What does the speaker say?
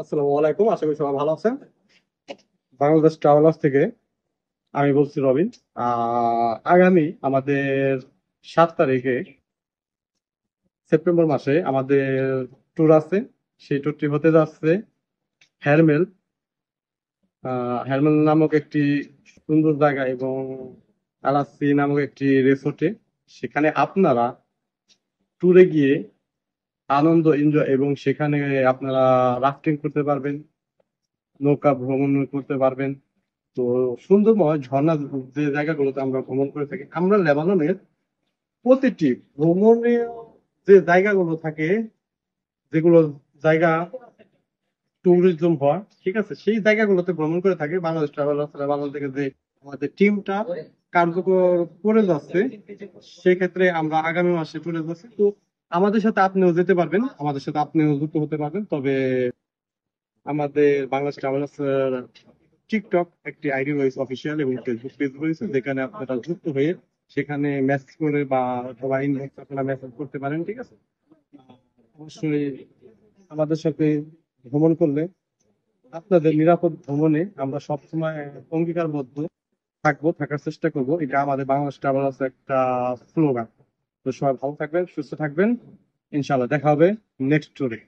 আসসালামু আলাইকুম, আশা করি সবাই ভালো আছেন। বাংলাদেশ ট্রাভেলার্স থেকে আমি বলছি রবিন। আগামী আমাদের 7 তারিখে সেপ্টেম্বর মাসে আমাদের ট্যুর আছে। সেই ট্যুরটি হতে যাচ্ছে হ্যারমেল। হ্যারমেল নামক একটি সুন্দর জায়গা এবং আলাসি নামক একটি রিসোর্টে। সেখানে আপনারা ট্যুরে গিয়ে আনন্দ এনজয় এবং সেখানে আপনারা রাফটিং করতে পারবেন, নৌকা ভ্রমণ করতে পারবেন। তো সুন্দরময় ঝর্ণা যে জায়গাগুলোতে আমরা ভ্রমণ করে থাকি, আমরা লেবাননের প্রতিটি ভ্রমণীয় যে জায়গাগুলো থাকে, যেগুলো জায়গা ট্যুরিজম হয়, ঠিক আছে, সেই জায়গাগুলোতে ভ্রমণ করে থাকি বাংলাদেশ ট্রাভেলার্স বাংলাদেশ থেকে। যে আমাদের টিমটা কার্যকর করে যাচ্ছে, সেক্ষেত্রে আমরা আগামী মাসে চলে যাচ্ছি। তো আমাদের সাথে আপনিও যেতে পারবেন, আমাদের সাথে আপনিও যুক্ত হতে পারবেন। তবে আমাদের বাংলাদেশ ট্রাভেলার্স টিকটক একটি আইডি রয়েছে অফিসিয়াল, এবং ফেসবুক পেজ রয়েছে, যেখানে আপনারা যুক্ত হয়ে সেখানে মেসেজ করে বা অথবা ইনবক্স আপনারা মেসেজ করতে পারেন, ঠিক আছে। অবশ্যই আমাদের সাথে ভ্রমণ করলে আপনাদের নিরাপদ ভ্রমণে আমরা সবসময় অঙ্গীকারবদ্ধ থাকবো, থাকার চেষ্টা করব। এটা আমাদের বাংলাদেশ ট্রাভেলার্স একটা স্লোগান। তো সবাই ভালো থাকবেন, সুস্থ থাকবেন। ইনশাআল্লাহ দেখা হবে নেক্সট ট্যুরে।